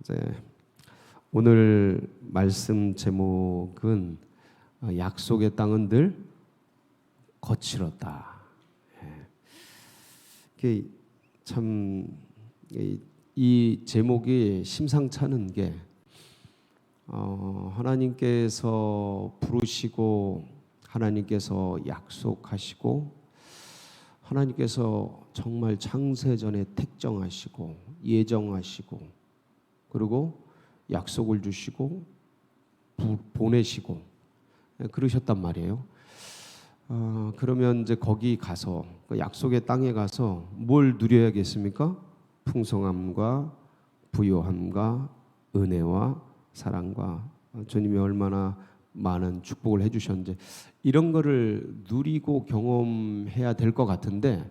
이제 오늘 말씀 제목은 약속의 땅은 늘 거칠었다. 이게 참 이 제목이 심상치 않은 게 하나님께서 부르시고 하나님께서 약속하시고 하나님께서 정말 창세전에 택정하시고 예정하시고 그리고 약속을 주시고 보내시고 그러셨단 말이에요. 그러면 이제 거기 가서 그 약속의 땅에 가서 뭘 누려야겠습니까? 풍성함과 부요함과 은혜와 사랑과 주님이 얼마나 많은 축복을 해주셨는지 이런 거를 누리고 경험해야 될 것 같은데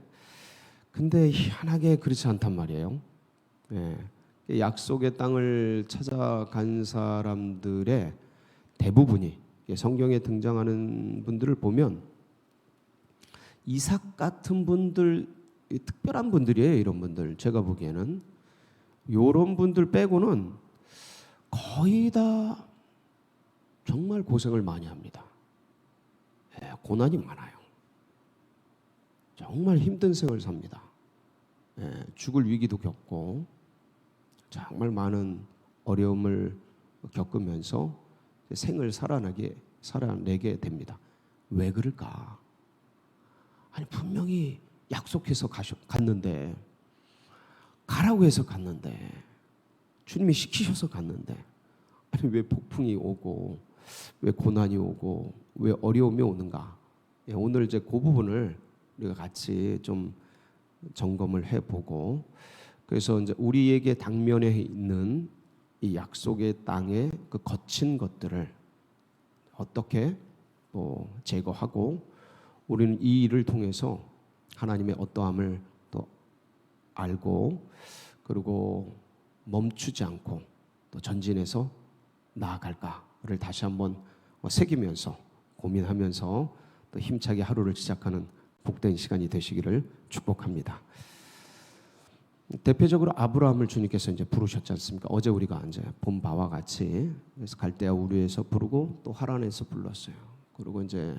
근데 희한하게 그렇지 않단 말이에요. 약속의 땅을 찾아간 사람들의 대부분이 성경에 등장하는 분들을 보면 이삭 같은 분들, 특별한 분들이에요. 이런 분들 제가 보기에는 이런 분들 빼고는 거의 다 정말 고생을 많이 합니다. 고난이 많아요. 정말 힘든 생을 삽니다. 죽을 위기도 겪고 정말 많은 어려움을 겪으면서 생을 살아내게 됩니다. 왜 그럴까? 아니 분명히 약속해서 갔는데 가라고 해서 갔는데 주님이 시키셔서 갔는데 아니 왜 폭풍이 오고 왜 고난이 오고 왜 어려움이 오는가? 오늘 이제 그 부분을 우리가 같이 좀 점검을 해보고 그래서 이제 우리에게 당면에 있는 이 약속의 땅의 그 거친 것들을 어떻게 제거하고 우리는 이 일을 통해서 하나님의 어떠함을 또 알고 그리고 멈추지 않고 또 전진해서 나아갈까를 다시 한번 새기면서 고민하면서 또 힘차게 하루를 시작하는 복된 시간이 되시기를 축복합니다. 대표적으로 아브라함을 주님께서 이제 부르셨지 않습니까? 어제 우리가 이제 본 바와 같이 그래서 갈대아 우르에서 부르고 또 하란에서 불렀어요. 그리고 이제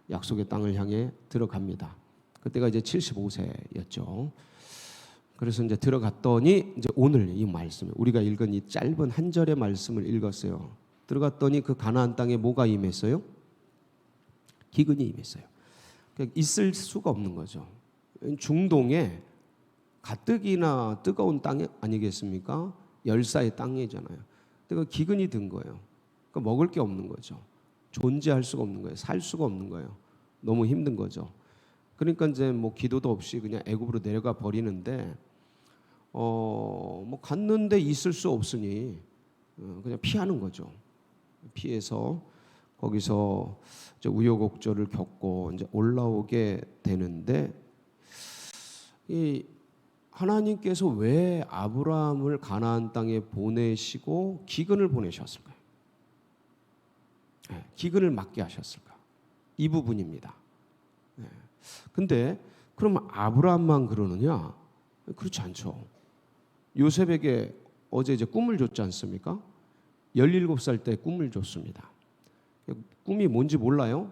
약속의 땅을 향해 들어갑니다. 그때가 이제 75세였죠. 그래서 이제 들어갔더니 이제 오늘 이 말씀 우리가 읽은 이 짧은 한 절의 말씀을 읽었어요. 들어갔더니 그 가나안 땅에 뭐가 임했어요? 기근이 임했어요. 그러니까 있을 수가 없는 거죠. 중동에 가뜩이나 뜨거운 땅 아니겠습니까? 열사의 땅이잖아요. 그러니까 기근이 든 거예요. 그러니까 먹을 게 없는 거죠. 존재할 수가 없는 거예요. 살 수가 없는 거예요. 너무 힘든 거죠. 그러니까 이제 뭐 기도도 없이 그냥 애굽으로 내려가 버리는데 뭐 갔는데 있을 수 없으니 그냥 피하는 거죠. 피해서 거기서 이제 우여곡절을 겪고 이제 올라오게 되는데 이 하나님께서 왜 아브라함을 가나안 땅에 보내시고 기근을 보내셨을까요? 기근을 맞게 하셨을까? 이 부분입니다. 근데 그럼 아브라함만 그러느냐? 그렇지 않죠. 요셉에게 어제 이제 꿈을 줬지 않습니까? 17살 때 꿈을 줬습니다. 꿈이 뭔지 몰라요?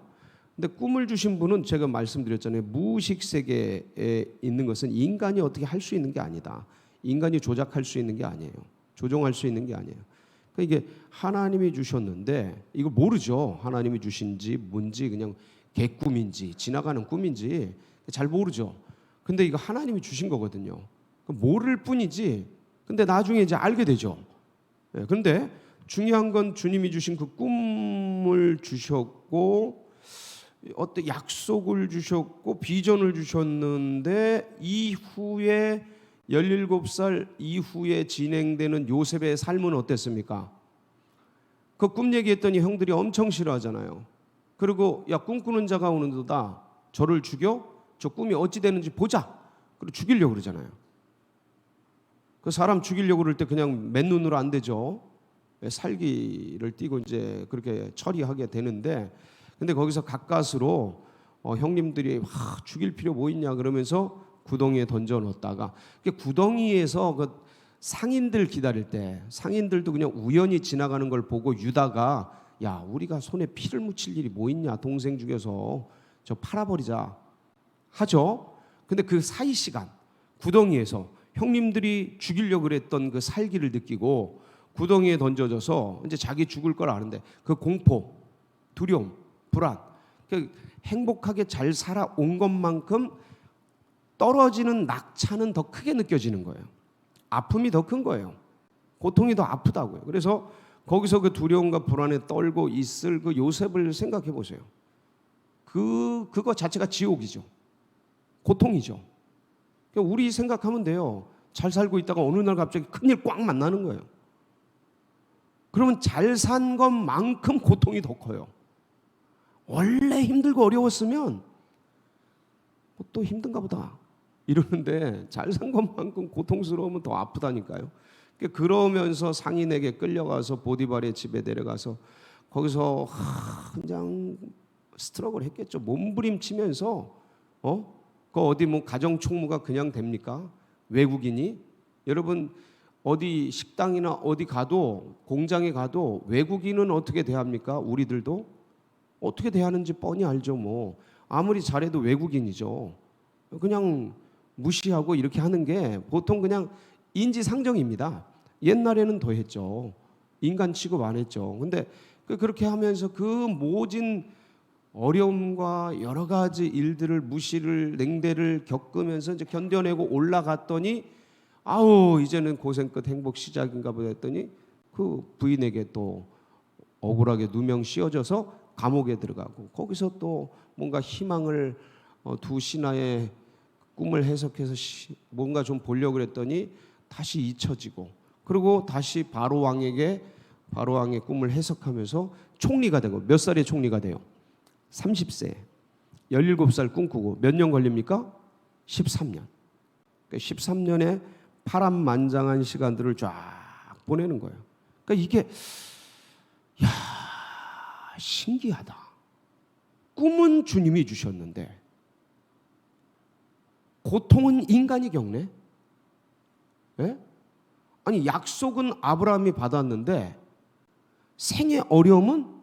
근데 꿈을 주신 분은 제가 말씀드렸잖아요. 무의식 세계에 있는 것은 인간이 어떻게 할 수 있는 게 아니다. 인간이 조작할 수 있는 게 아니에요. 조종할 수 있는 게 아니에요. 그러니까 이게 하나님이 주셨는데 이거 모르죠. 하나님이 주신지 뭔지 그냥 개꿈인지 지나가는 꿈인지 잘 모르죠. 근데 이거 하나님이 주신 거거든요. 모를 뿐이지. 근데 나중에 이제 알게 되죠. 그런데 중요한 건 주님이 주신 그 꿈을 주셨고 어떤 약속을 주셨고 비전을 주셨는데 이후에 17살 이후에 진행되는 요셉의 삶은 어땠습니까? 그 꿈 얘기했더니 형들이 엄청 싫어하잖아요. 그리고 야 꿈꾸는 자가 오는도다 저를 죽여 저 꿈이 어찌 되는지 보자. 그리고 죽이려고 그러잖아요. 그 사람 죽이려고 그럴 때 그냥 맨눈으로 안 되죠. 살기를 띠고 이제 그렇게 처리하게 되는데 근데 거기서 가까스로 형님들이 죽일 필요 뭐 있냐 그러면서 구덩이에 던져 넣었다가 구덩이에서 그 상인들 기다릴 때 상인들도 그냥 우연히 지나가는 걸 보고 유다가 야 우리가 손에 피를 묻힐 일이 뭐 있냐, 동생 죽여서 저 팔아버리자 하죠. 근데 그 사이 시간 구덩이에서 형님들이 죽이려고 그랬던 그 살기를 느끼고 구덩이에 던져져서 이제 자기 죽을 걸 아는데 그 공포, 두려움, 불안, 그 행복하게 잘 살아온 것만큼 떨어지는 낙차는 더 크게 느껴지는 거예요. 아픔이 더 큰 거예요. 고통이 더 아프다고요. 그래서 거기서 그 두려움과 불안에 떨고 있을 그 요셉을 생각해 보세요. 그거 자체가 지옥이죠. 고통이죠. 그러니까 우리 생각하면 돼요. 잘 살고 있다가 어느 날 갑자기 큰일 꽉 만나는 거예요. 그러면 잘 산 것만큼 고통이 더 커요. 원래 힘들고 어려웠으면 또 힘든가 보다 이러는데 잘 산 것만큼 고통스러우면 더 아프다니까요. 그러면서 상인에게 끌려가서 보디발의 집에 내려가서 거기서 그냥 스트럭을 했겠죠. 몸부림치면서 그 어디 뭐 가정 총무가 그냥 됩니까? 외국인이 여러분 어디 식당이나 어디 가도 공장에 가도 외국인은 어떻게 대합니까? 우리들도 어떻게 대하는지 뻔히 알죠. 뭐 아무리 잘해도 외국인이죠. 그냥 무시하고 이렇게 하는 게 보통 그냥 인지상정입니다. 옛날에는 더 했죠. 인간 취급 안 했죠. 근데 그렇게 하면서 그 모진 어려움과 여러 가지 일들을 무시를 냉대를 겪으면서 이제 견뎌내고 올라갔더니 아우 이제는 고생 끝 행복 시작인가 보다 했더니 그 부인에게 또 억울하게 누명 씌워져서 감옥에 들어가고 거기서 또 뭔가 희망을 두 신하의 꿈을 해석해서 뭔가 좀 보려고 그랬더니 다시 잊혀지고 그리고 다시 바로 왕의 꿈을 해석하면서 총리가 되고 몇 살에 총리가 돼요? 30세 17살 꿈꾸고 몇 년 걸립니까? 13년. 13년의 파란만장한 시간들을 쫙 보내는 거예요. 그러니까 이게 신기하다. 꿈은 주님이 주셨는데 고통은 인간이 겪네. 예? 아니 약속은 아브라함이 받았는데 생의 어려움은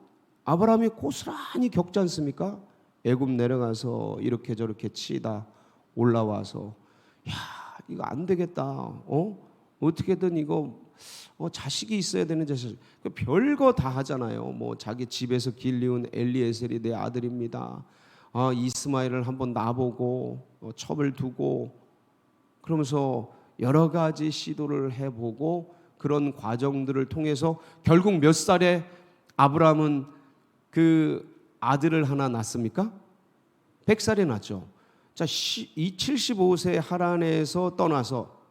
아브라함이 고스란히 겪지 않습니까? 애굽 내려가서 이렇게 저렇게 치다 올라와서 이거 안 되겠다. 어떻게든 이거 자식이 있어야 되는 자식. 별거 다 하잖아요. 뭐 자기 집에서 길리운 엘리에셀이 내 아들입니다. 이스마엘을 한번 놔보고 첩을 두고 그러면서 여러 가지 시도를 해보고 그런 과정들을 통해서 결국 몇 살에 아브라함은 그 아들을 하나 낳습니까? 100살에 낳죠. 자, 75세 하란에서 떠나서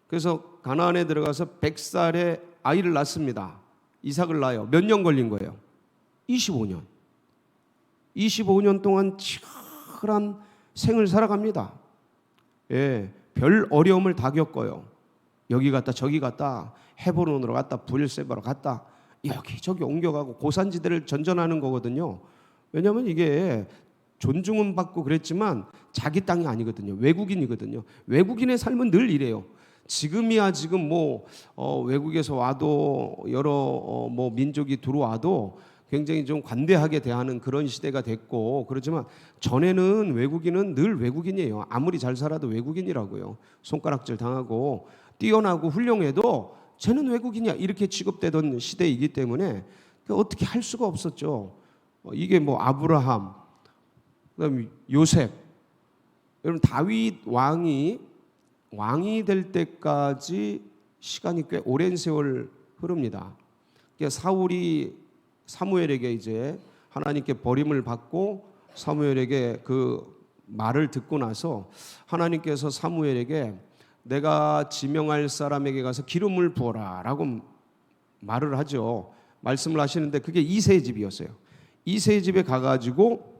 그래서 가나안에 들어가서 100살에 아이를 낳습니다. 이삭을 낳아요. 몇 년 걸린 거예요? 25년. 25년 동안 치열한 생을 살아갑니다. 예, 별 어려움을 다 겪어요. 여기 갔다 저기 갔다 헤브론으로 갔다 브엘세바로 갔다 여기저기 옮겨가고 고산지대를 전전하는 거거든요. 왜냐하면 이게 존중은 받고 그랬지만 자기 땅이 아니거든요. 외국인이거든요. 외국인의 삶은 늘 이래요. 지금이야 지금 뭐 외국에서 와도 여러 뭐 민족이 들어와도 굉장히 좀 관대하게 대하는 그런 시대가 됐고 그렇지만 전에는 외국인은 늘 외국인이에요. 아무리 잘 살아도 외국인이라고요. 손가락질 당하고 뛰어나고 훌륭해도 쟤는 외국인이야 이렇게 취급되던 시대이기 때문에 어떻게 할 수가 없었죠. 이게 뭐 아브라함, 그다음에 요셉, 여러분 다윗 왕이 될 때까지 시간이 꽤 오랜 세월 흐릅니다. 그러니까 사울이 사무엘에게 이제 하나님께 버림을 받고 사무엘에게 그 말을 듣고 나서 하나님께서 사무엘에게 내가 지명할 사람에게 가서 기름을 부어라 라고 말을 하죠. 말씀을 하시는데 그게 이새의 집이었어요. 이새의 집에 가가지고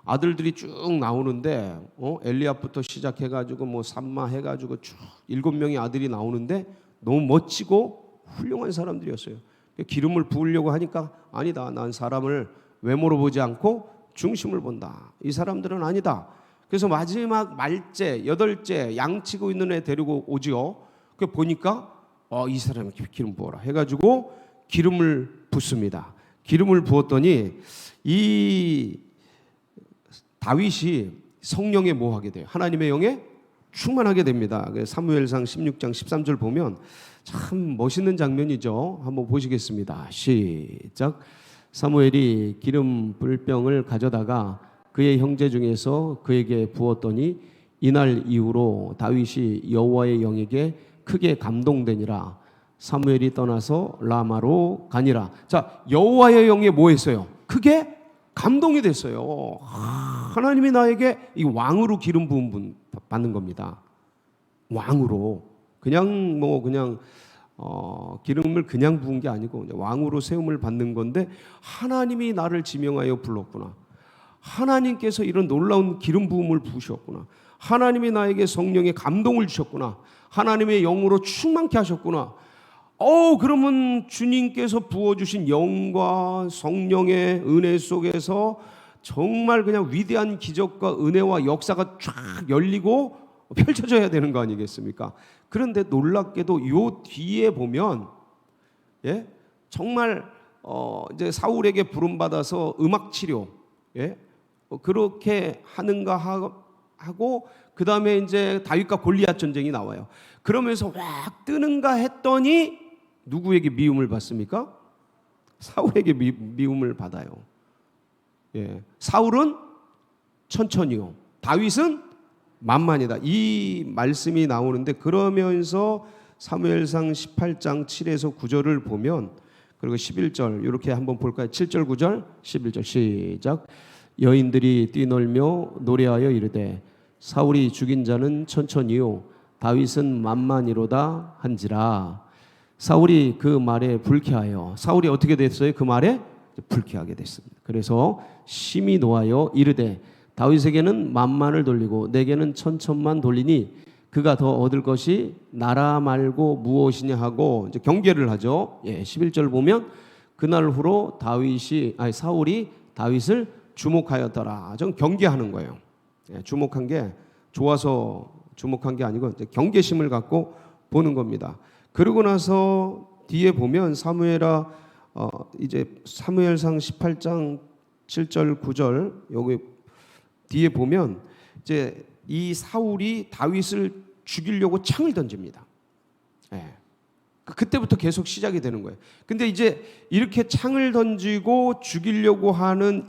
아들들이 쭉 나오는데 엘리압부터 시작해가지고 뭐 삼마 해가지고 쭉 7명의 아들이 나오는데 너무 멋지고 훌륭한 사람들이었어요. 기름을 부으려고 하니까 아니다. 난 사람을 외모로 보지 않고 중심을 본다. 이 사람들은 아니다. 그래서 마지막 말째 8째 양치고 있는 애 데리고 오지요. 그 보니까 이 사람이 기름 부어라 해가지고 기름을 붓습니다. 기름을 부었더니 이 다윗이 성령에 뭐 하게 돼요? 하나님의 영에 충만하게 됩니다. 사무엘상 16장 13절 보면 참 멋있는 장면이죠. 한번 보시겠습니다. 시작. 사무엘이 기름 불병을 가져다가 그의 형제 중에서 그에게 부었더니 이날 이후로 다윗이 여호와의 영에게 크게 감동되니라. 사무엘이 떠나서 라마로 가니라. 자, 여호와의 영에 뭐 했어요? 크게 감동이 됐어요. 하나님이 나에게 이 왕으로 기름 부음 분 받는 겁니다. 왕으로 그냥 기름을 그냥 부은 게 아니고 왕으로 세움을 받는 건데 하나님이 나를 지명하여 불렀구나. 하나님께서 이런 놀라운 기름 부음을 부으셨구나. 하나님이 나에게 성령의 감동을 주셨구나. 하나님의 영으로 충만케 하셨구나. 그러면 주님께서 부어주신 영과 성령의 은혜 속에서 정말 그냥 위대한 기적과 은혜와 역사가 쫙 열리고 펼쳐져야 되는 거 아니겠습니까? 그런데 놀랍게도 요 뒤에 보면 정말 이제 사울에게 부름받아서 음악 치료 그렇게 하는가 하고 그 다음에 이제 다윗과 골리앗 전쟁이 나와요. 그러면서 확 뜨는가 했더니 누구에게 미움을 받습니까? 사울에게 미움을 받아요. 사울은 천천히요, 다윗은 만만이다. 이 말씀이 나오는데 그러면서 사무엘상 18장 7에서 9절을 보면 그리고 11절 이렇게 한번 볼까요? 7절 9절 11절 시작. 여인들이 뛰놀며 노래하여 이르되 사울이 죽인 자는 천천히요 다윗은 만만이로다 한지라. 사울이 그 말에 불쾌하여 사울이 어떻게 됐어요? 그 말에 불쾌하게 됐습니다. 그래서 심히 노하여 이르되 다윗에게는 만만을 돌리고 내게는 천천만 돌리니 그가 더 얻을 것이 나라 말고 무엇이냐 하고 이제 경계를 하죠. 11절 보면 그날 후로 사울이 다윗을 주목하였더라. 좀 경계하는 거예요. 주목한 게 좋아서 주목한 게 아니고 이제 경계심을 갖고 보는 겁니다. 그러고 나서 뒤에 보면 이제 사무엘상 18장 7절 9절 여기 뒤에 보면 이제 이 사울이 다윗을 죽이려고 창을 던집니다. 그때부터 계속 시작이 되는 거예요. 근데 이제 이렇게 창을 던지고 죽이려고 하는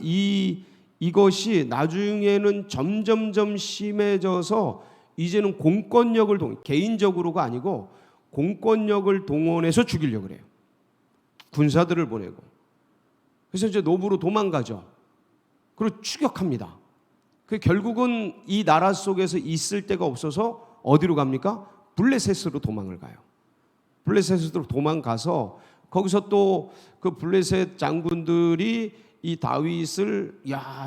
이것이 나중에는 점점점 심해져서 이제는 공권력을 개인적으로가 아니고 공권력을 동원해서 죽이려고 그래요. 군사들을 보내고. 그래서 이제 노부로 도망가죠. 그리고 추격합니다. 결국은 이 나라 속에서 있을 데가 없어서 어디로 갑니까? 블레셋으로 도망을 가요. 블레셋으로 도망가서 거기서 또 그 블레셋 장군들이 이 다윗을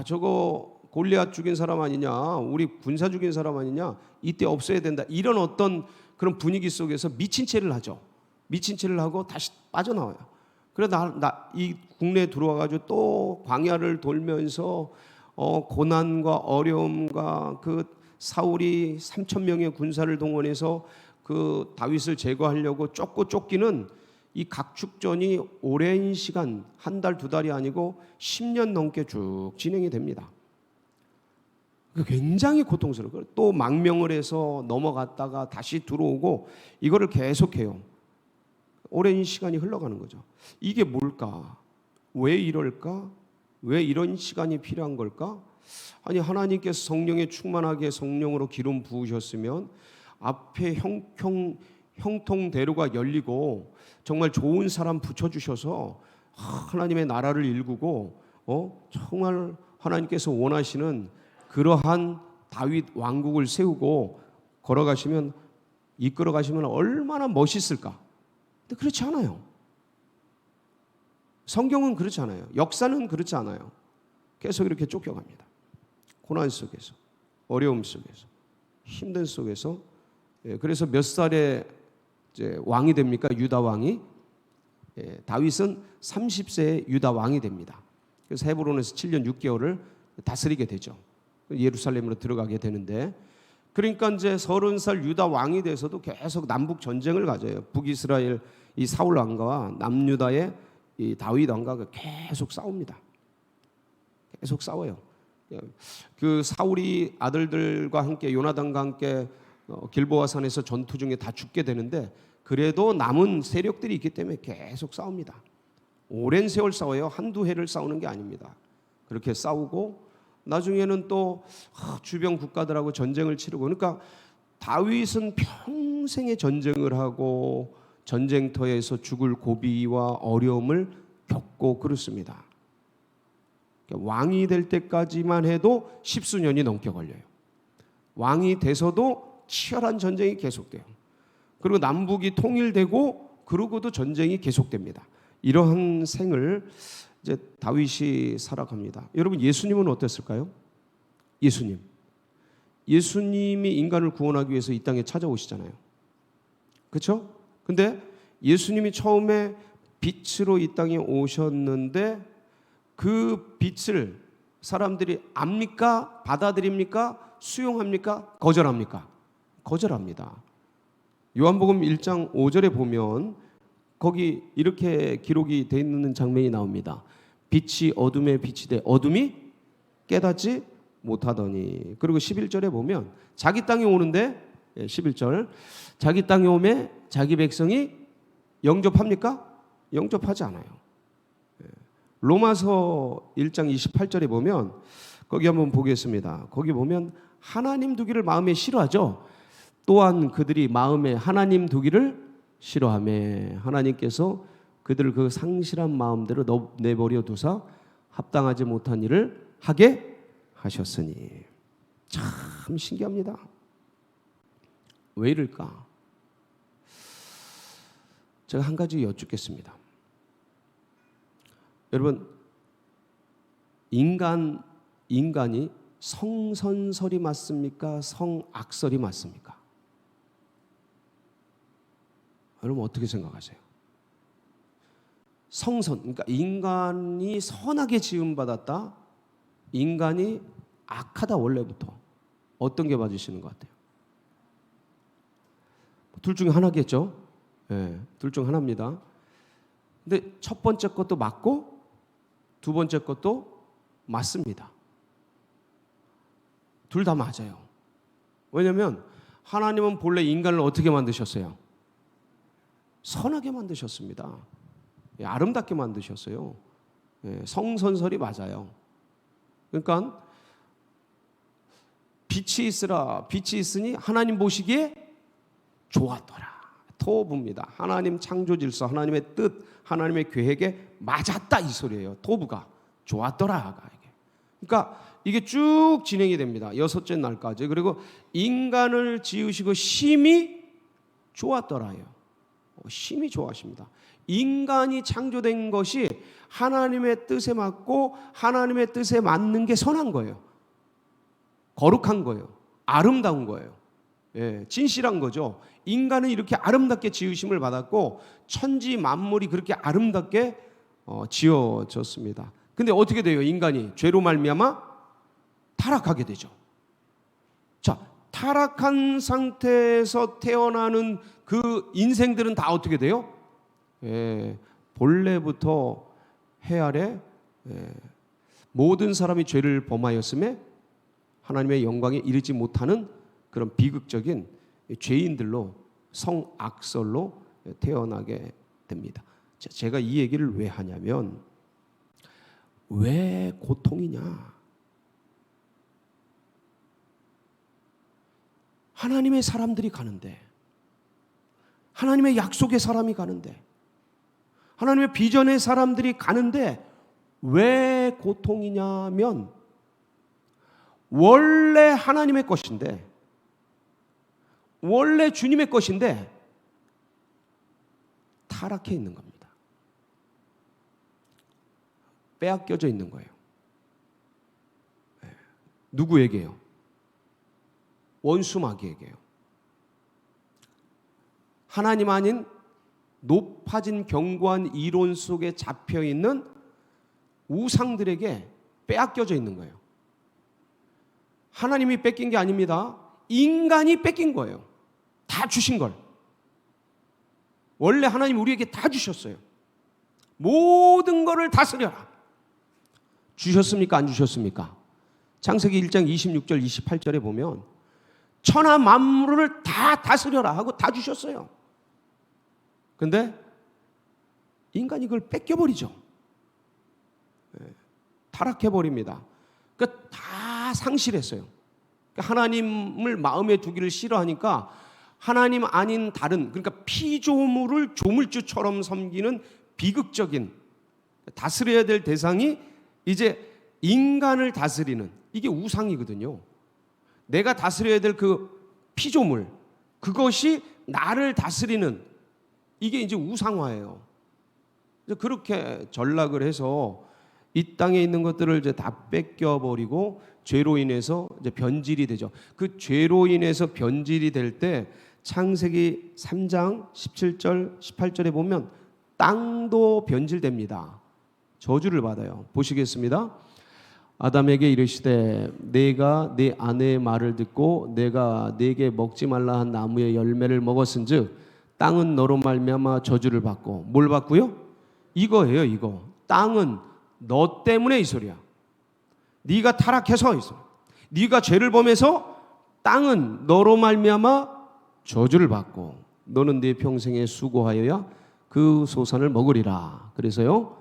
저거 골리앗 죽인 사람 아니냐, 우리 군사 죽인 사람 아니냐, 이때 없애야 된다, 이런 어떤 그런 분위기 속에서 미친 채를 하죠. 미친 채를 하고 다시 빠져나와요. 그래 이 국내에 들어와가지고 또 광야를 돌면서 고난과 어려움과 그 사울이 3,000명의 군사를 동원해서 그 다윗을 제거하려고 쫓기는 이 각축전이 오랜 시간, 한 달, 두 달이 아니고 10년 넘게 쭉 진행이 됩니다. 굉장히 고통스러워요. 또 망명을 해서 넘어갔다가 다시 들어오고 이거를 계속해요. 오랜 시간이 흘러가는 거죠. 이게 뭘까? 왜 이럴까? 왜 이런 시간이 필요한 걸까? 아니, 하나님께서 성령에 충만하게 성령으로 기름 부으셨으면 앞에 형통대로가 열리고 정말 좋은 사람 붙여주셔서 하나님의 나라를 일구고 정말 하나님께서 원하시는 그러한 다윗 왕국을 세우고 이끌어가시면 얼마나 멋있을까? 근데 그렇지 않아요. 성경은 그렇지 않아요. 역사는 그렇지 않아요. 계속 이렇게 쫓겨갑니다. 고난 속에서, 어려움 속에서, 힘든 속에서. 그래서 몇 살에 이제 왕이 됩니까? 유다 왕이. 다윗은 30세에 유다 왕이 됩니다. 그래서 헤브론에서 7년 6개월을 다스리게 되죠. 예루살렘으로 들어가게 되는데, 그러니까 이제 30살 유다 왕이 돼서도 계속 남북 전쟁을 가져요. 북이스라엘 이 사울 왕가와 남유다의 이 다윗 왕가가 계속 싸웁니다. 계속 싸워요. 그 사울이 아들들과 함께 요나단과 함께 길보아 산에서 전투 중에 다 죽게 되는데 그래도 남은 세력들이 있기 때문에 계속 싸웁니다. 오랜 세월 싸워요. 한두 해를 싸우는 게 아닙니다. 그렇게 싸우고 나중에는 또 주변 국가들하고 전쟁을 치르고, 그러니까 다윗은 평생의 전쟁을 하고 전쟁터에서 죽을 고비와 어려움을 겪고 그렇습니다. 왕이 될 때까지만 해도 십수년이 넘게 걸려요. 왕이 돼서도 치열한 전쟁이 계속돼요. 그리고 남북이 통일되고 그러고도 전쟁이 계속됩니다. 이러한 생을 이제 다윗이 살아갑니다. 여러분, 예수님은 어땠을까요? 예수님이 인간을 구원하기 위해서 이 땅에 찾아오시잖아요. 그렇죠? 근데 예수님이 처음에 빛으로 이 땅에 오셨는데 그 빛을 사람들이 압니까? 받아들입니까? 수용합니까? 거절합니까? 거절합니다. 요한복음 1장 5절에 보면 거기 이렇게 기록이 되어 있는 장면이 나옵니다. 빛이 어둠에 빛이 돼 어둠이 깨닫지 못하더니. 그리고 11절에 보면 자기 땅에 오는데 11절 자기 땅에 오매 자기 백성이 영접합니까? 영접하지 않아요. 로마서 1장 28절에 보면 거기 한번 보겠습니다. 거기 보면 하나님 두기를 마음에 싫어하죠. 또한 그들이 마음에 하나님 두기를 싫어하며 하나님께서 그들을 그 상실한 마음대로 내버려 두사 합당하지 못한 일을 하게 하셨으니. 참 신기합니다. 왜 이럴까? 제가 한 가지 여쭙겠습니다. 여러분, 인간이 성선설이 맞습니까? 성악설이 맞습니까? 여러분 어떻게 생각하세요? 성선, 그러니까 인간이 선하게 지음받았다, 인간이 악하다 원래부터. 어떤 게 맞으시는 것 같아요? 둘 중에 하나겠죠? 네, 둘 중 하나입니다. 근데 첫 번째 것도 맞고 두 번째 것도 맞습니다. 둘 다 맞아요. 왜냐하면 하나님은 본래 인간을 어떻게 만드셨어요? 선하게 만드셨습니다. 아름답게 만드셨어요. 성선설이 맞아요. 그러니까 빛이 있으라, 빛이 있으니 하나님 보시기에 좋았더라. 토부입니다. 하나님 창조 질서, 하나님의 뜻, 하나님의 계획에 맞았다 이 소리예요. 토부가 좋았더라가 이게. 그러니까 이게 쭉 진행이 됩니다. 여섯째 날까지. 그리고 인간을 지으시고 심히 좋았더라요. 심히 좋아하십니다. 인간이 창조된 것이 하나님의 뜻에 맞고 하나님의 뜻에 맞는 게 선한 거예요. 거룩한 거예요. 아름다운 거예요. 진실한 거죠. 인간은 이렇게 아름답게 지으심을 받았고 천지 만물이 그렇게 아름답게 지어졌습니다. 근데 어떻게 돼요? 인간이 죄로 말미암아 타락하게 되죠. 자, 타락한 상태에서 태어나는 그 인생들은 다 어떻게 돼요? 본래부터 해 아래 모든 사람이 죄를 범하였음에 하나님의 영광에 이르지 못하는 그런 비극적인 죄인들로, 성악설로 태어나게 됩니다. 제가 이 얘기를 왜 하냐면, 왜 고통이냐? 하나님의 사람들이 가는데, 하나님의 약속의 사람이 가는데, 하나님의 비전의 사람들이 가는데 왜 고통이냐면, 원래 하나님의 것인데, 원래 주님의 것인데 타락해 있는 겁니다. 빼앗겨져 있는 거예요. 누구에게요? 원수 마귀에게요. 하나님 아닌 높아진 견고한 이론 속에 잡혀있는 우상들에게 빼앗겨져 있는 거예요. 하나님이 뺏긴 게 아닙니다. 인간이 뺏긴 거예요. 다 주신 걸. 원래 하나님 우리에게 다 주셨어요. 모든 것을 다스려라. 주셨습니까? 안 주셨습니까? 창세기 1장 26절 28절에 보면 천하 만물을 다 다스려라 하고 다 주셨어요. 근데 인간이 그걸 뺏겨버리죠. 타락해버립니다. 그러니까 다 상실했어요. 하나님을 마음에 두기를 싫어하니까 하나님 아닌 다른, 그러니까 피조물을 조물주처럼 섬기는 비극적인, 다스려야 될 대상이 이제 인간을 다스리는, 이게 우상이거든요. 내가 다스려야 될 그 피조물, 그것이 나를 다스리는, 이게 이제 우상화예요. 그렇게 전락을 해서 이 땅에 있는 것들을 이제 다 뺏겨버리고 죄로 인해서 이제 변질이 되죠. 그 죄로 인해서 변질이 될 때 창세기 3장 17절 18절에 보면 땅도 변질됩니다. 저주를 받아요. 보시겠습니다. 아담에게 이르시되 내가 네 아내의 말을 듣고 내가 네게 먹지 말라 한 나무의 열매를 먹었은즉 땅은 너로 말미암아 저주를 받고, 뭘 받고요? 이거예요. 이거 땅은 너 때문에 이 소리야. 네가 타락해서 이 소리. 네가 죄를 범해서 땅은 너로 말미암아 저주를 받고 너는 네 평생에 수고하여야 그 소산을 먹으리라. 그래서요,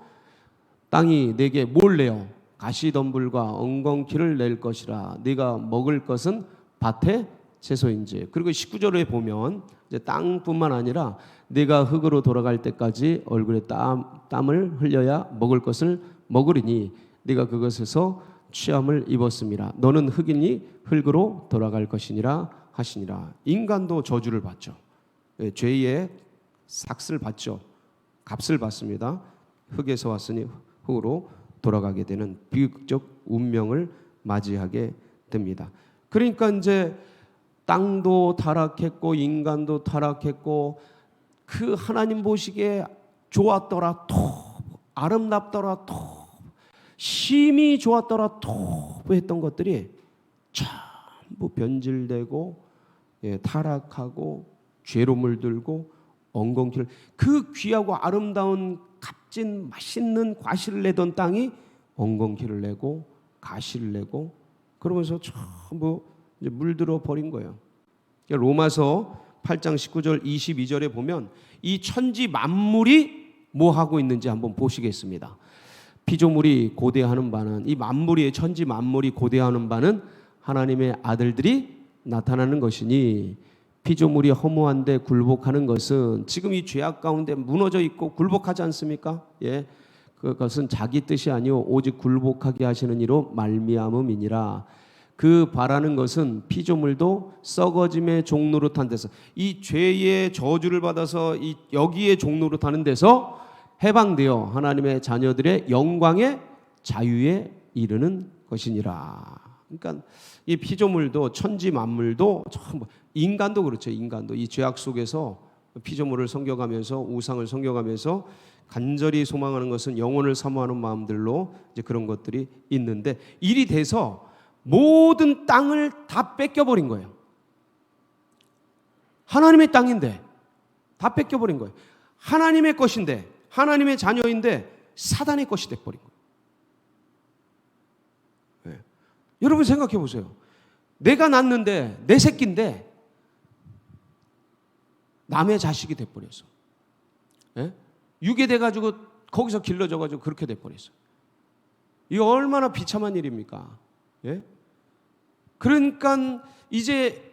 땅이 내게 뭘 내요? 가시덤불과 엉겅퀴를 낼 것이라. 네가 먹을 것은 밭의 채소인지. 그리고 19절에 보면 이제 땅뿐만 아니라 네가 흙으로 돌아갈 때까지 얼굴에 땀을 흘려야 먹을 것을 먹으리니 네가 그것에서 취함을 입었음이라. 너는 흙이니 흙으로 돌아갈 것이니라 하시니라. 인간도 저주를 받죠. 죄의 삭슬 받죠. 값을 받습니다. 흙에서 왔으니 흙으로 돌아가게 되는 비극적 운명을 맞이하게 됩니다. 그러니까 이제 땅도 타락했고 인간도 타락했고 그 하나님 보시기에 좋았더라 톱, 아름답더라 톱, 심히 좋았더라 톱 했던 것들이 전부 변질되고 타락하고 죄로 물들고 엉겅퀴를, 그 귀하고 아름다운 값진 맛있는 과실을 내던 땅이 엉겅퀴를 내고 가시를 내고 그러면서 전부 이제 물들어 버린 거예요. 로마서 8장 19절 22절에 보면 이 천지 만물이 뭐 하고 있는지 한번 보시겠습니다. 피조물이 고대하는 바는, 이 만물이, 천지 만물이 고대하는 바는 하나님의 아들들이 나타나는 것이니 피조물이 허무한데 굴복하는 것은 지금 이 죄악 가운데 무너져 있고 굴복하지 않습니까? 예, 그것은 자기 뜻이 아니오 오직 굴복하게 하시는 이로 말미암음이니라. 그 바라는 것은 피조물도 썩어짐의 종노릇한 데서, 이 죄의 저주를 받아서 이 여기에 종노릇하는 데서 해방되어 하나님의 자녀들의 영광의 자유에 이르는 것이니라. 그러니까 이 피조물도 천지 만물도 전부, 인간도 그렇죠. 인간도 이 죄악 속에서 피조물을 섬겨가면서 우상을 섬겨가면서 간절히 소망하는 것은 영혼을 사모하는 마음들로 이제 그런 것들이 있는데, 일이 돼서 모든 땅을 다 뺏겨버린 거예요. 하나님의 땅인데 다 뺏겨버린 거예요. 하나님의 것인데, 하나님의 자녀인데 사단의 것이 돼버린 거예요. 네. 여러분 생각해 보세요. 내가 낳는데 내 새끼인데 남의 자식이 돼버렸어. 네? 유괴돼가지고 거기서 길러져가지고 그렇게 돼버렸어. 이거 얼마나 비참한 일입니까? 예? 그러니까 이제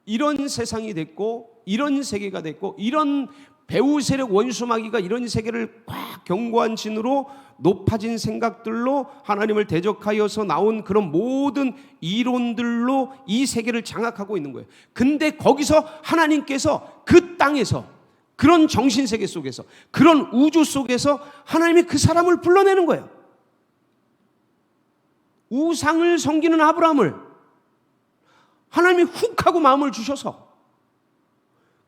이런 세상이 됐고 이런 세계가 됐고 이런 배후 세력 원수 마귀가 이런 세계를 꽉 견고한 진으로 높아진 생각들로 하나님을 대적하여서 나온 그런 모든 이론들로 이 세계를 장악하고 있는 거예요. 근데 거기서 하나님께서 그 땅에서, 그런 정신세계 속에서, 그런 우주 속에서 하나님이 그 사람을 불러내는 거예요. 우상을 섬기는 아브라함을 하나님이 훅 하고 마음을 주셔서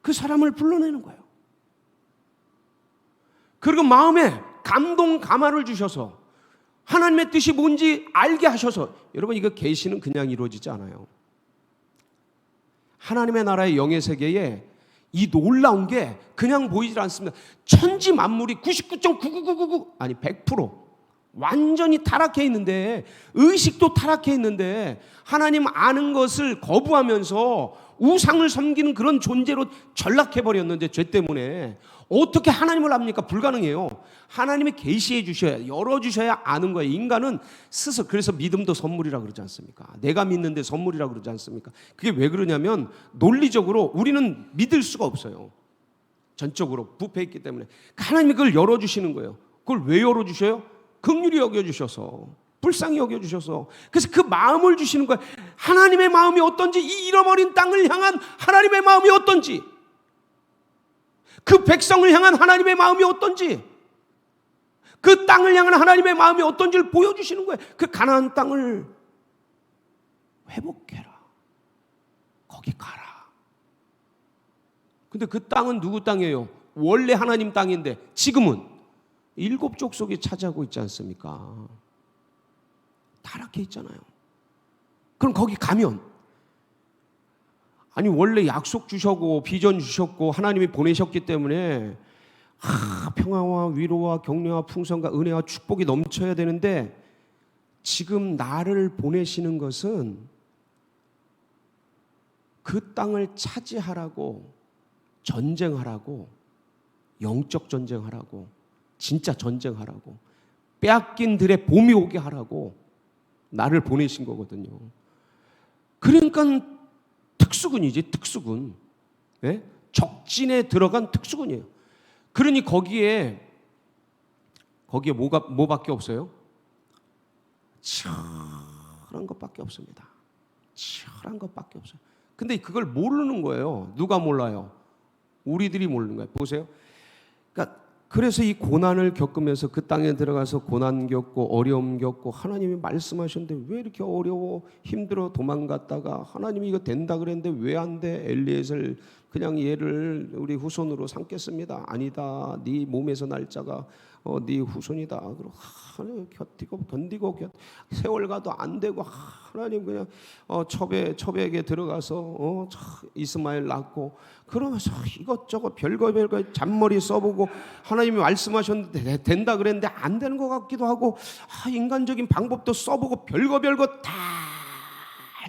그 사람을 불러내는 거예요. 그리고 마음에 감동 감화를 주셔서 하나님의 뜻이 뭔지 알게 하셔서, 여러분 이거 계시는 그냥 이루어지지 않아요. 하나님의 나라의 영의 세계에 이 놀라운 게 그냥 보이질 않습니다. 천지 만물이 99.99999 아니 100% 완전히 타락해 있는데, 의식도 타락해 있는데 하나님 아는 것을 거부하면서 우상을 섬기는 그런 존재로 전락해 버렸는데, 죄 때문에 어떻게 하나님을 압니까? 불가능해요. 하나님이 계시해 주셔야, 열어주셔야 아는 거예요. 인간은 스스로. 그래서 믿음도 선물이라 그러지 않습니까? 내가 믿는데 선물이라 그러지 않습니까? 그게 왜 그러냐면 논리적으로 우리는 믿을 수가 없어요. 전적으로 부패했기 때문에. 하나님이 그걸 열어주시는 거예요. 그걸 왜 열어주셔요? 긍휼히 여겨주셔서, 불쌍히 여겨주셔서. 그래서 그 마음을 주시는 거예요. 하나님의 마음이 어떤지, 이 잃어버린 땅을 향한 하나님의 마음이 어떤지, 그 백성을 향한 하나님의 마음이 어떤지, 그 땅을 향한 하나님의 마음이 어떤지를 보여주시는 거예요. 그 가나안 땅을 회복해라, 거기 가라. 근데 그 땅은 누구 땅이에요? 원래 하나님 땅인데 지금은 7 족속이 차지하고 있지 않습니까? 타락해 있잖아요. 그럼 거기 가면, 아니 원래 약속 주셨고 비전 주셨고 하나님이 보내셨기 때문에 평화와 위로와 격려와 풍성과 은혜와 축복이 넘쳐야 되는데, 지금 나를 보내시는 것은 그 땅을 차지하라고, 전쟁하라고, 영적 전쟁하라고, 진짜 전쟁하라고, 빼앗긴 들의 봄이 오게 하라고 나를 보내신 거거든요. 그러니까 특수군이지, 특수군. 네? 적진에 들어간 특수군이에요. 그러니 거기에 뭐밖에 없어요? 치열한 것밖에 없습니다. 치열한 것밖에 없어요. 근데 그걸 모르는 거예요. 누가 몰라요? 우리들이 모르는 거예요. 보세요. 그러니까 그래서 이 고난을 겪으면서 그 땅에 들어가서 고난 겪고 어려움 겪고, 하나님이 말씀하셨는데 왜 이렇게 어려워, 힘들어, 도망갔다가 하나님이 이거 된다 그랬는데 왜 안 돼? 엘리에셀 그냥 얘를 우리 후손으로 삼겠습니다. 아니다. 네 몸에서 날 자가 네 후손이다. 그리고 견디고 세월 가도 안 되고, 하나님 그냥 첩에게 들어가서 이스마엘 낳고, 그러면서 이것저것 별거 잔머리 써보고, 하나님이 말씀하셨는데 된다 그랬는데 안 되는 것 같기도 하고, 인간적인 방법도 써보고 별거 다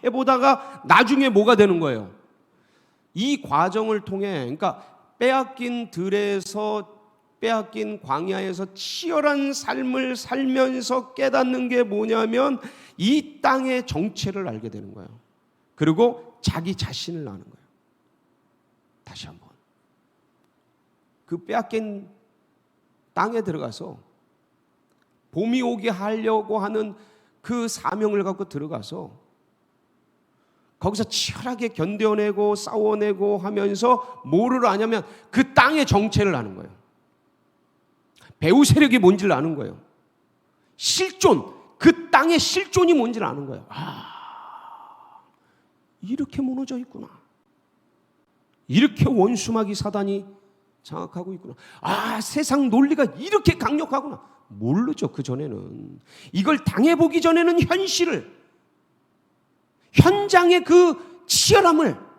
해보다가 나중에 뭐가 되는 거예요? 이 과정을 통해, 그러니까 빼앗긴 들에서, 빼앗긴 광야에서 치열한 삶을 살면서 깨닫는 게 뭐냐면 이 땅의 정체를 알게 되는 거예요. 그리고 자기 자신을 아는 거예요. 다시 한번 그 빼앗긴 땅에 들어가서 봄이 오게 하려고 하는 그 사명을 갖고 들어가서 거기서 치열하게 견뎌내고 싸워내고 하면서 뭐를 아냐면 그 땅의 정체를 아는 거예요. 배후 세력이 뭔지를 아는 거예요. 실존, 그 땅의 실존이 뭔지를 아는 거예요. 이렇게 무너져 있구나. 이렇게 원수마귀 사단이 장악하고 있구나. 세상 논리가 이렇게 강력하구나. 모르죠. 그 전에는. 이걸 당해보기 전에는 현실을, 현장의 그 치열함을,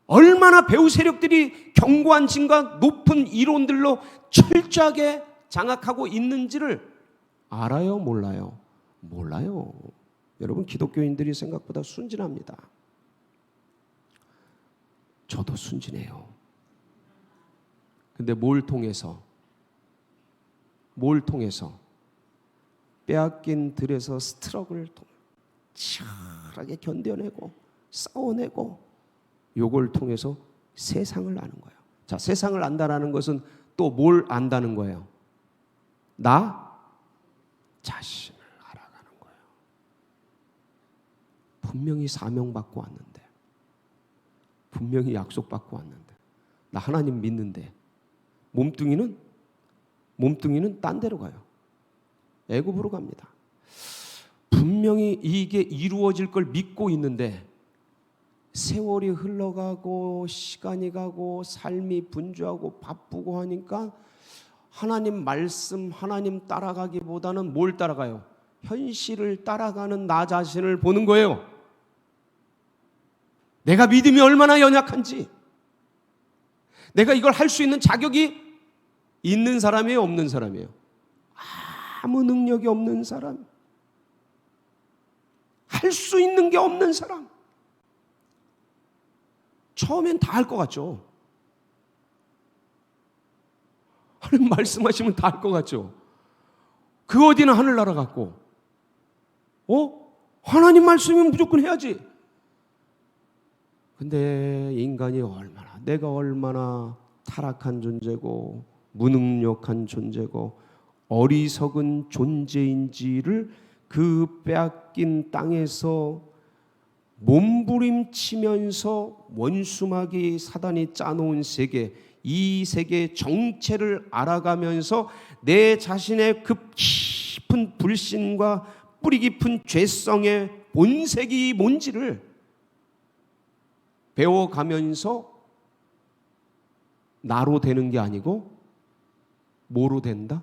얼마나 배후 세력들이 견고한 진과 높은 이론들로 철저하게 장악하고 있는지를 알아요? 몰라요? 몰라요. 여러분, 기독교인들이 생각보다 순진합니다. 저도 순진해요. 근데 뭘 통해서 빼앗긴 들에서 스트럭을 치열하게 견뎌내고 싸워내고, 요걸 통해서 세상을 아는 거예요. 자, 세상을 안다라는 것은 또 뭘 안다는 거예요? 나 자신을 알아가는 거예요. 분명히 사명받고 왔는데, 분명히 약속받고 왔는데, 나 하나님 믿는데 몸뚱이는 딴 데로 가요. 애굽으로 갑니다. 분명히 이게 이루어질 걸 믿고 있는데 세월이 흘러가고 시간이 가고 삶이 분주하고 바쁘고 하니까 하나님 말씀, 하나님 따라가기보다는 뭘 따라가요? 현실을 따라가는 나 자신을 보는 거예요. 내가 믿음이 얼마나 연약한지, 내가 이걸 할 수 있는 자격이 있는 사람이에요, 없는 사람이에요? 아무 능력이 없는 사람, 할 수 있는 게 없는 사람. 처음엔 다 할 것 같죠? 하나님 말씀하시면 다 할 것 같죠? 그 어디는 하늘나라 같고, 하나님 말씀이면 무조건 해야지. 근데 인간이 내가 얼마나 타락한 존재고 무능력한 존재고 어리석은 존재인지를 그 빼앗긴 땅에서 몸부림치면서 원수마귀 사단이 짜놓은 세계, 이 세계의 정체를 알아가면서 내 자신의 그 깊은 불신과 뿌리 깊은 죄성의 본색이 뭔지를 배워가면서 나로 되는 게 아니고 뭐로 된다?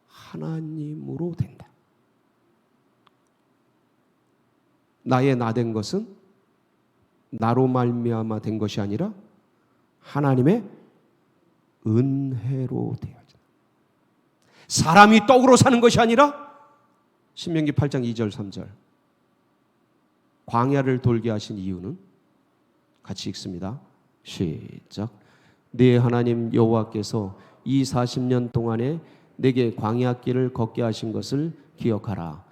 하나님으로 된다. 나의 나 된 것은 나로 말미암아 된 것이 아니라 하나님의 은혜로 되어진다. 사람이 떡으로 사는 것이 아니라 신명기 8장 2절 3절 광야를 돌게 하신 이유는 같이 읽습니다. 시작. 네 하나님 여호와께서 이 40년 동안에 내게 광야길을 걷게 하신 것을 기억하라.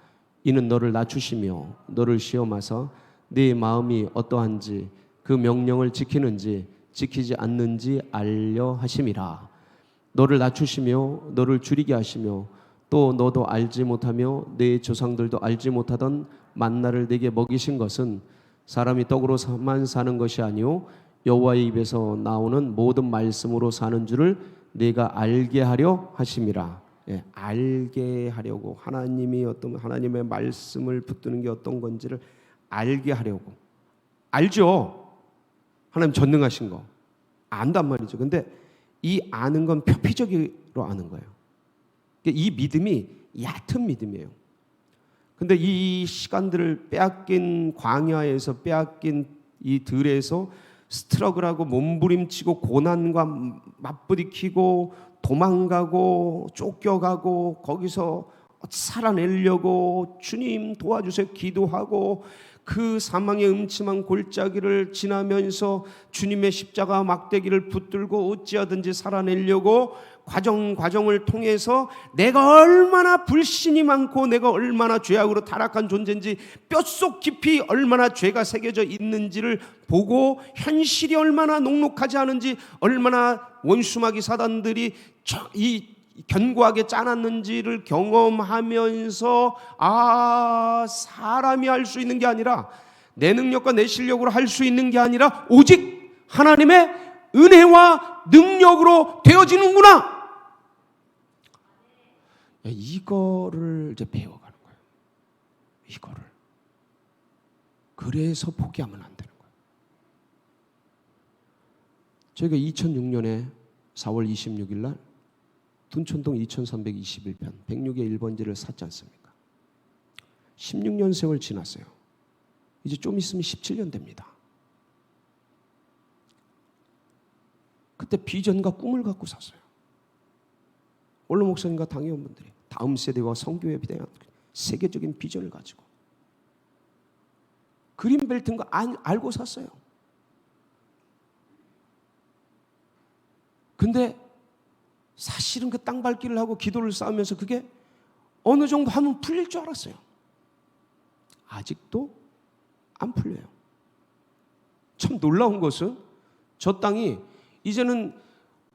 이는 너를 낮추시며 너를 시험하사 네 마음이 어떠한지 그 명령을 지키는지 지키지 않는지 알려 하심이라. 너를 낮추시며 너를 줄이게 하시며 또 너도 알지 못하며 네 조상들도 알지 못하던 만나를 내게 먹이신 것은 사람이 떡으로만 사는 것이 아니요 여호와의 입에서 나오는 모든 말씀으로 사는 줄을 내가 알게 하려 하심이라. 알게 하려고, 하나님의 말씀을 붙드는 게 어떤 건지를 알게 하려고. 알죠? 하나님 전능하신 거 안단 말이죠. 근데 이 아는 건 표피적으로 아는 거예요. 이 믿음이 얕은 믿음이에요. 근데 이 시간들을 빼앗긴 광야에서, 빼앗긴 이 들에서 스트러글하고 몸부림치고 고난과 맞부딪히고 도망가고 쫓겨가고 거기서 살아내려고 주님 도와주세요 기도하고 그 사망의 음침한 골짜기를 지나면서 주님의 십자가 막대기를 붙들고 어찌하든지 살아내려고 과정을 통해서 내가 얼마나 불신이 많고 내가 얼마나 죄악으로 타락한 존재인지 뼛속 깊이 얼마나 죄가 새겨져 있는지를 보고 현실이 얼마나 녹록하지 않은지 얼마나 원수마귀 사단들이 이 견고하게 짜놨는지를 경험하면서 사람이 할 수 있는 게 아니라 내 능력과 내 실력으로 할 수 있는 게 아니라 오직 하나님의 은혜와 능력으로 되어지는구나. 이거를 이제 배워가는 거예요. 이거를. 그래서 포기하면 안 되는 거예요. 저희가 2006년에 4월 26일 날 둔촌동 2321편 106의 1번지를 샀지 않습니까? 16년 세월 지났어요. 이제 좀 있으면 17년 됩니다. 그때 비전과 꿈을 갖고 샀어요. 원로 목사님과 당회원분들이 다음 세대와 선교에 대한 세계적인 비전을 가지고 그린벨트인 거 알고 샀어요. 근데 사실은 그 땅 밟기를 하고 기도를 쌓으면서 그게 어느 정도 하면 풀릴 줄 알았어요. 아직도 안 풀려요. 참 놀라운 것은 저 땅이 이제는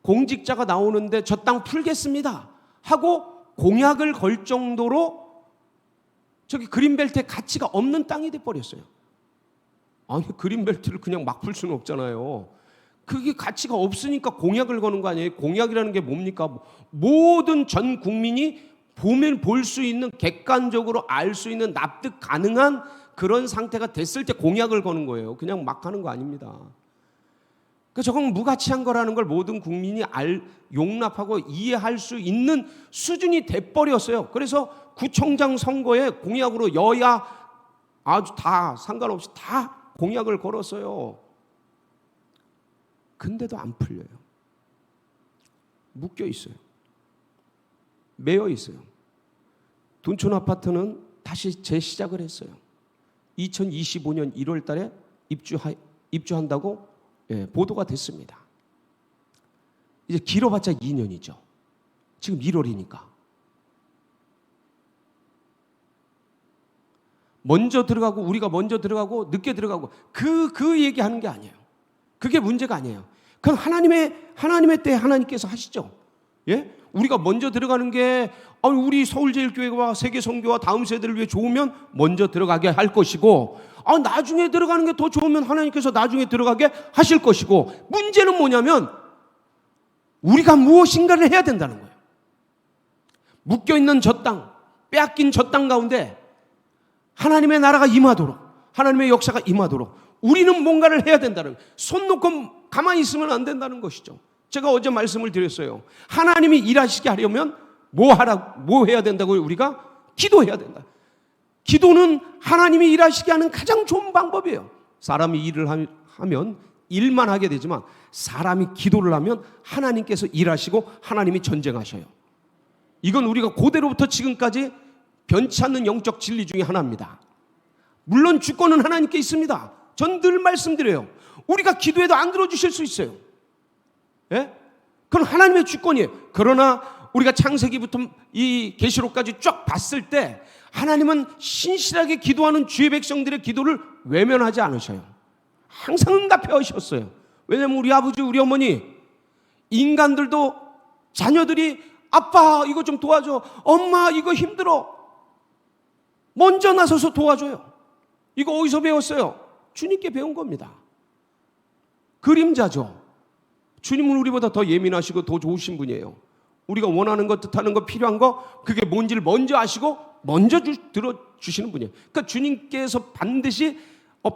공직자가 나오는데 저 땅 풀겠습니다 하고 공약을 걸 정도로 저기 그린벨트에 가치가 없는 땅이 돼버렸어요. 아니 그린벨트를 그냥 막 풀 수는 없잖아요. 그게 가치가 없으니까 공약을 거는 거 아니에요. 공약이라는 게 뭡니까? 모든 전 국민이 보면 볼 수 있는, 객관적으로 알 수 있는, 납득 가능한 그런 상태가 됐을 때 공약을 거는 거예요. 그냥 막 하는 거 아닙니다. 그러니까 저건 무가치한 거라는 걸 모든 국민이 용납하고 이해할 수 있는 수준이 돼버렸어요. 그래서 구청장 선거에 공약으로 여야 아주 다 상관없이 다 공약을 걸었어요. 근데도 안 풀려요. 묶여 있어요. 매여 있어요. 둔촌 아파트는 다시 재시작을 했어요. 2025년 1월 달에 입주한다고 보도가 됐습니다. 이제 길어봤자 2년이죠. 지금 1월이니까. 먼저 들어가고 우리가 먼저 들어가고 늦게 들어가고 그 얘기하는 게 아니에요. 그게 문제가 아니에요. 그건 하나님의 때 하나님께서 하시죠. 예? 우리가 먼저 들어가는 게 우리 서울제일교회와 세계선교와 다음 세대를 위해 좋으면 먼저 들어가게 할 것이고, 나중에 들어가는 게 더 좋으면 하나님께서 나중에 들어가게 하실 것이고, 문제는 뭐냐면 우리가 무엇인가를 해야 된다는 거예요. 묶여있는 저 땅, 빼앗긴 저 땅 가운데 하나님의 나라가 임하도록, 하나님의 역사가 임하도록 우리는 뭔가를 해야 된다는 거예요. 손 놓고 가만히 있으면 안 된다는 것이죠. 제가 어제 말씀을 드렸어요. 하나님이 일하시게 하려면 뭐 해야 된다고요? 우리가 기도해야 된다. 기도는 하나님이 일하시게 하는 가장 좋은 방법이에요. 사람이 일을 하면 일만 하게 되지만 사람이 기도를 하면 하나님께서 일하시고 하나님이 전쟁하셔요. 이건 우리가 고대로부터 지금까지 변치 않는 영적 진리 중에 하나입니다. 물론 주권은 하나님께 있습니다. 전 늘 말씀드려요. 우리가 기도해도 안 들어주실 수 있어요. 예? 그건 하나님의 주권이에요. 그러나 우리가 창세기부터 이 계시록까지 쫙 봤을 때 하나님은 신실하게 기도하는 주의 백성들의 기도를 외면하지 않으셔요. 항상 응답해 하셨어요. 왜냐하면 우리 아버지, 우리 어머니, 인간들도 자녀들이 아빠 이거 좀 도와줘, 엄마 이거 힘들어, 먼저 나서서 도와줘요. 이거 어디서 배웠어요? 주님께 배운 겁니다. 그림자죠. 주님은 우리보다 더 예민하시고 더 좋으신 분이에요. 우리가 원하는 것, 뜻하는 것, 필요한 거, 그게 뭔지를 먼저 아시고 먼저 들어주시는 분이에요. 그러니까 주님께서 반드시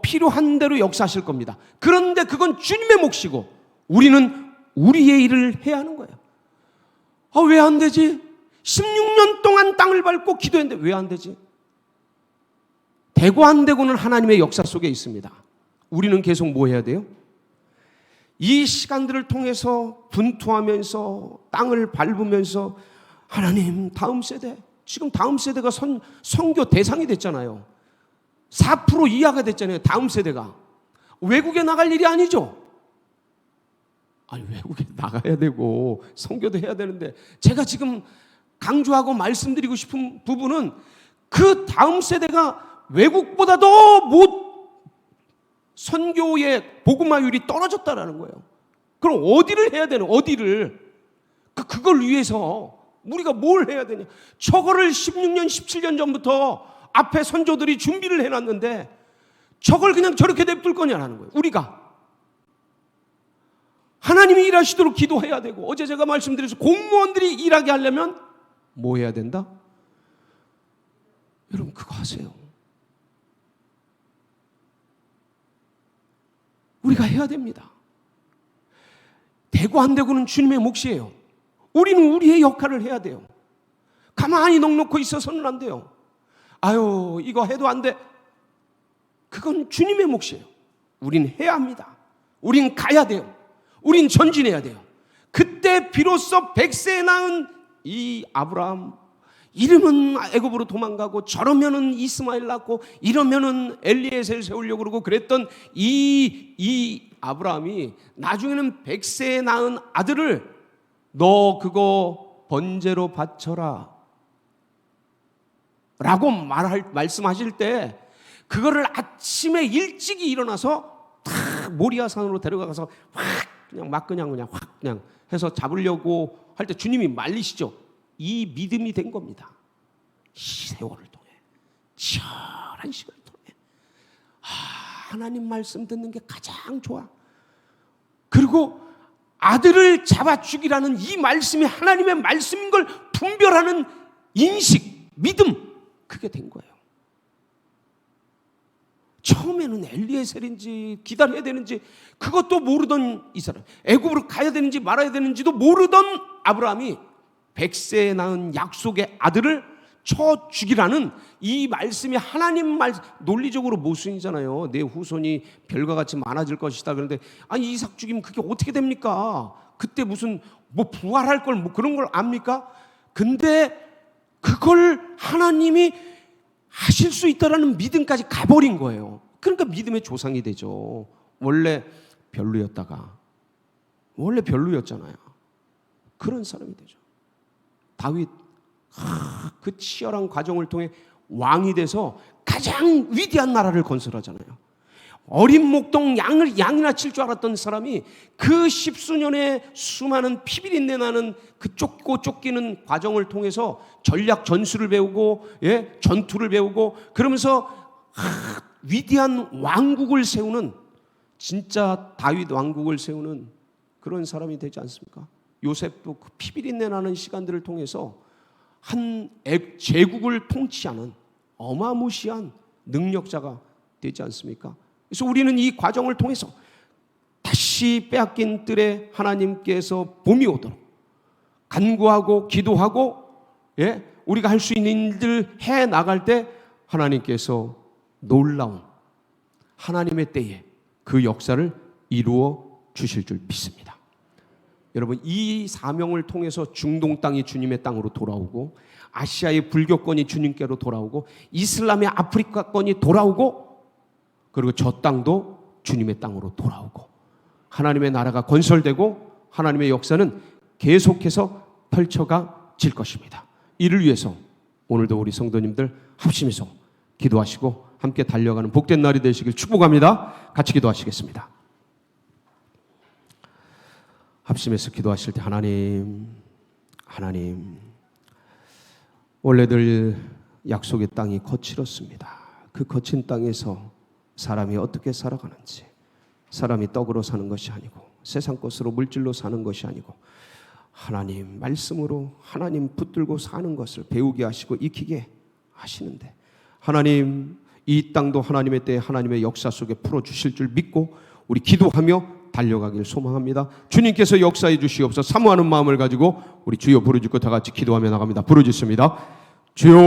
필요한 대로 역사하실 겁니다. 그런데 그건 주님의 몫이고 우리는 우리의 일을 해야 하는 거예요. 왜 안 되지? 16년 동안 땅을 밟고 기도했는데 왜 안 되지? 되고 안 되고는 하나님의 역사 속에 있습니다. 우리는 계속 뭐 해야 돼요? 이 시간들을 통해서 분투하면서 땅을 밟으면서 하나님, 다음 세대, 지금 다음 세대가 선교 대상이 됐잖아요. 4% 이하가 됐잖아요. 다음 세대가. 외국에 나갈 일이 아니죠. 아니, 외국에 나가야 되고 선교도 해야 되는데, 제가 지금 강조하고 말씀드리고 싶은 부분은 그 다음 세대가 외국보다도 선교의 복음화율이 떨어졌다라는 거예요. 그럼 어디를 해야 되는, 어디를? 그걸 위해서 우리가 뭘 해야 되냐? 저거를 16년, 17년 전부터 앞에 선조들이 준비를 해놨는데 저걸 그냥 저렇게 냅둘 거냐라는 거예요. 우리가 하나님이 일하시도록 기도해야 되고, 어제 제가 말씀드려서 공무원들이 일하게 하려면 뭐 해야 된다? 여러분 그거 하세요. 우리가 해야 됩니다. 되고 안 되고는 주님의 몫이에요. 우리는 우리의 역할을 해야 돼요. 가만히 넋놓고 있어서는 안 돼요. 아유, 이거 해도 안 돼. 그건 주님의 몫이에요. 우린 해야 합니다. 우린 가야 돼요. 우린 전진해야 돼요. 그때 비로소 100세에 낳은 이 아브라함, 이러면 애굽으로 도망가고 저러면은 이스마엘 낳고 이러면은 엘리에셀 세우려고 그러고 그랬던 이 아브라함이 나중에는 100세에 낳은 아들을 너 그거 번제로 바쳐라 라고 말씀하실 때 그거를 아침에 일찍이 일어나서 탁 모리아산으로 데려가서 확 그냥 해서 잡으려고 할 때 주님이 말리시죠. 이 믿음이 된 겁니다. 이 세월을 통해, 치열한 시간을 통해 하나님 말씀 듣는 게 가장 좋아. 그리고 아들을 잡아 죽이라는 이 말씀이 하나님의 말씀인 걸 분별하는 인식, 믿음, 그게 된 거예요. 처음에는 엘리에셀인지 기다려야 되는지 그것도 모르던 이 사람, 애굽으로 가야 되는지 말아야 되는지도 모르던 아브라함이 100세에 낳은 약속의 아들을 쳐 죽이라는 이 말씀이 하나님 말 논리적으로 모순이잖아요. 내 후손이 별과 같이 많아질 것이다. 그런데 아니 이삭 죽이면 그게 어떻게 됩니까? 그때 무슨 뭐 부활할 걸 뭐 그런 걸 압니까? 근데 그걸 하나님이 하실 수 있다라는 믿음까지 가버린 거예요. 그러니까 믿음의 조상이 되죠. 원래 별로였잖아요. 그런 사람이 되죠. 다윗 그 치열한 과정을 통해 왕이 돼서 가장 위대한 나라를 건설하잖아요. 어린 목동 양이나 칠 줄 알았던 사람이 그 십수년의 수많은 피비린내 나는 그 쫓고 쫓기는 과정을 통해서 전략 전술을 배우고 전투를 배우고 그러면서 위대한 왕국을 세우는 진짜 다윗 왕국을 세우는 그런 사람이 되지 않습니까? 요셉도 그 피비린내 나는 시간들을 통해서 한 제국을 통치하는 어마무시한 능력자가 되지 않습니까? 그래서 우리는 이 과정을 통해서 다시 빼앗긴 뜰에 하나님께서 봄이 오도록 간구하고 기도하고 우리가 할 수 있는 일들 해 나갈 때 하나님께서 놀라운 하나님의 때에 그 역사를 이루어 주실 줄 믿습니다. 여러분 이 사명을 통해서 중동 땅이 주님의 땅으로 돌아오고 아시아의 불교권이 주님께로 돌아오고 이슬람의 아프리카권이 돌아오고 그리고 저 땅도 주님의 땅으로 돌아오고 하나님의 나라가 건설되고 하나님의 역사는 계속해서 펼쳐가질 것입니다. 이를 위해서 오늘도 우리 성도님들 합심해서 기도하시고 함께 달려가는 복된 날이 되시길 축복합니다. 같이 기도하시겠습니다. 합심해서 기도하실 때 하나님 원래들 약속의 땅이 거칠었습니다. 그 거친 땅에서 사람이 어떻게 살아가는지 사람이 떡으로 사는 것이 아니고 세상 것으로 물질로 사는 것이 아니고 하나님 말씀으로 하나님 붙들고 사는 것을 배우게 하시고 익히게 하시는데 하나님 이 땅도 하나님의 때에 하나님의 역사 속에 풀어주실 줄 믿고 우리 기도하며 달려가길 소망합니다. 주님께서 역사해 주시옵소서. 사모하는 마음을 가지고 우리 주여 부르짖고 다 같이 기도하며 나갑니다. 부르짖습니다. 주여